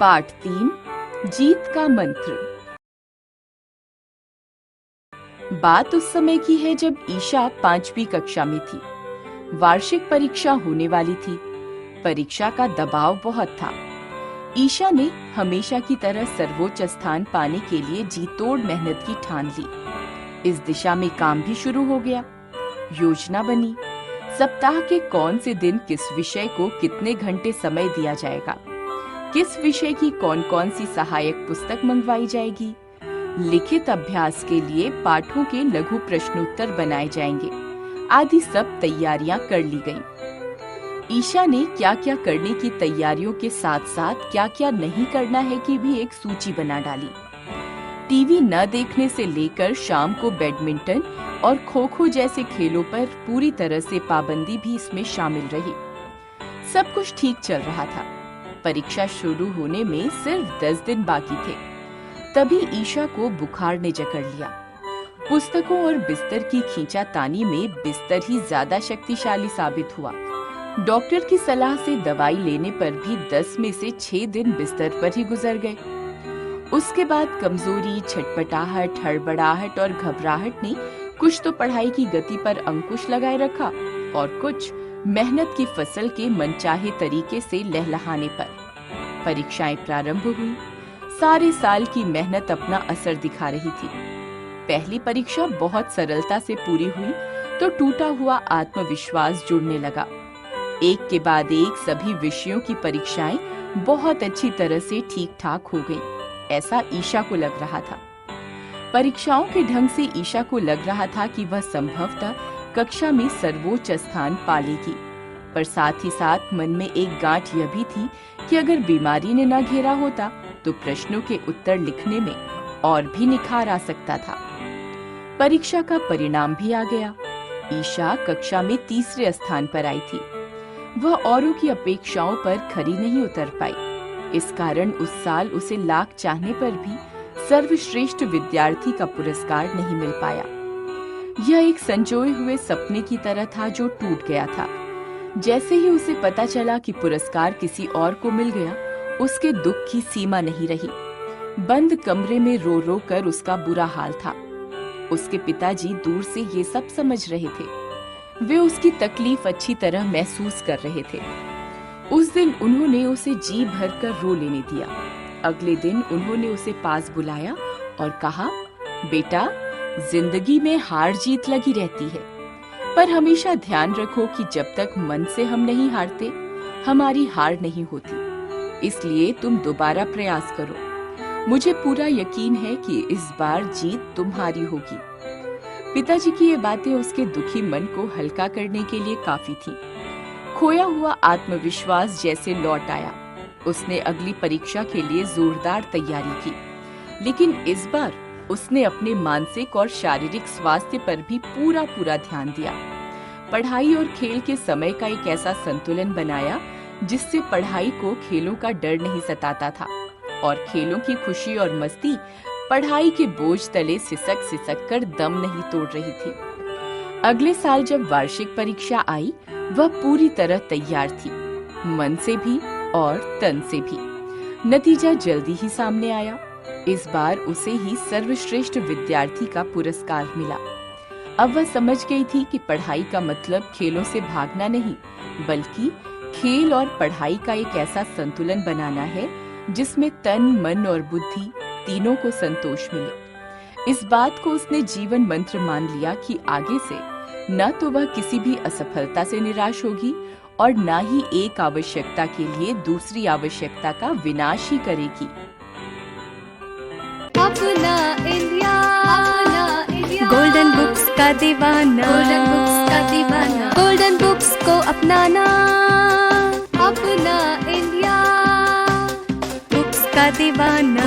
पाठ 3 जीत का मंत्र। बात उस समय की है जब ईशा 5वीं कक्षा में थी। वार्षिक परीक्षा होने वाली थी। परीक्षा का दबाव बहुत था। ईशा ने हमेशा की तरह सर्वोच्च स्थान पाने के लिए जी तोड़ मेहनत की ठान ली। इस दिशा में काम भी शुरू हो गया। योजना बनी, सप्ताह के कौन से दिन किस विषय को कितने घंटे समय दिया जाएगा, किस विषय की कौन कौन सी सहायक पुस्तक मंगवाई जाएगी, लिखित अभ्यास के लिए पाठों के लघु प्रश्नोत्तर बनाए जाएंगे, आदि सब तैयारियां कर ली गईं। ईशा ने क्या क्या करने की तैयारियों के साथ साथ क्या क्या नहीं करना है की भी एक सूची बना डाली। टीवी न देखने से लेकर शाम को बैडमिंटन और खो खो जैसे खेलों पर पूरी तरह से पाबंदी भी इसमें शामिल रही। सब कुछ ठीक चल रहा था। परीक्षा शुरू होने में सिर्फ 10 दिन बाकी थे। तभी ईशा को बुखार ने जकड़ लिया। पुस्तकों और बिस्तर की खींचातानी में बिस्तर ही ज्यादा शक्तिशाली साबित हुआ। डॉक्टर की सलाह से दवाई लेने पर भी 10 में से 6 दिन बिस्तर पर ही गुजर गए। उसके बाद कमजोरी, छटपटाहट, हड़बड़ाहट और घबराहट ने कुछ तो पढ़ाई की गति पर अंकुश लगाए रखा और कुछ मेहनत की फसल के मनचाहे तरीके से लहलहाने पर। परीक्षाएं प्रारंभ हुई। सारे साल की मेहनत अपना असर दिखा रही थी। पहली परीक्षा बहुत सरलता से पूरी हुई तो टूटा हुआ आत्मविश्वास जुड़ने लगा। एक के बाद एक सभी विषयों की परीक्षाएं बहुत अच्छी तरह से ठीक ठाक हो गईं। ऐसा ईशा को लग रहा था। परीक्षाओं के ढंग से ईशा को लग रहा था कि वह संभवतः कक्षा में सर्वोच्च स्थान पा लेगी, पर साथ ही साथ मन में एक गांठ यह भी थी कि अगर बीमारी ने न घेरा होता तो प्रश्नों के उत्तर लिखने में और भी निखार आ सकता था। परीक्षा का परिणाम भी आ गया। ईशा कक्षा में 3रे स्थान पर आई थी। वह औरों की अपेक्षाओं पर खरी नहीं उतर पाई। इस कारण उस साल उसे लाख चाहने पर भी सर्वश्रेष्ठ विद्यार्थी का पुरस्कार नहीं मिल पाया। यह एक संजोए हुए सपने की तरह था जो टूट गया था। जैसे ही उसे पता चला कि पुरस्कार किसी और को मिल गया, उसके दुख की सीमा नहीं रही। बंद कमरे में रो रो कर उसका बुरा हाल था। उसके पिताजी दूर से ये सब समझ रहे थे। वे उसकी तकलीफ अच्छी तरह महसूस कर रहे थे। उस दिन उन्होंने उसे जी भरकर रो लेने दिया। अगले दिन उन्होंने उसे पास बुलाया और कहा, बेटा, जिंदगी में हार जीत लगी रहती है, पर हमेशा ध्यान रखो कि जब तक मन से हम नहीं हारते, हमारी हार नहीं होती। इसलिए तुम दोबारा प्रयास करो। मुझे पूरा यकीन है कि इस बार जीत तुम्हारी होगी। पिताजी की ये बातें उसके दुखी मन को हल्का करने के लिए काफी थीं। खोया हुआ आत्मविश्वास जैसे लौट आया। उसने अगली परीक्षा के लिए जोरदार तैयारी की, लेकिन इस बार उसने अपने मानसिक और शारीरिक स्वास्थ्य पर भी पूरा ध्यान दिया। पढ़ाई और खेल के समय का एक ऐसा संतुलन बनाया जिससे पढ़ाई को खेलों का डर नहीं सताता था और खेलों की खुशी और मस्ती पढ़ाई के बोझ तले सिसक सिसक कर दम नहीं तोड़ रही थी। अगले साल जब वार्षिक परीक्षा आई, वह पूरी तरह तैयार थी, मन से भी और तन से भी। नतीजा जल्दी ही सामने आया। इस बार उसे ही सर्वश्रेष्ठ विद्यार्थी का पुरस्कार मिला। अब वह समझ गई थी कि पढ़ाई का मतलब खेलों से भागना नहीं, बल्कि खेल और पढ़ाई का एक ऐसा संतुलन बनाना है जिसमें तन, मन और बुद्धि तीनों को संतोष मिले। इस बात को उसने जीवन मंत्र मान लिया कि आगे से न तो वह किसी भी असफलता से निराश होगी और न ही एक आवश्यकता के लिए दूसरी आवश्यकता का विनाश ही करेगी। अपना इंडिया, गोल्डन बुक्स का दीवाना, गोल्डन बुक्स का दीवाना, गोल्डन बुक्स को अपनाना। अपना इंडिया, बुक्स का दीवाना।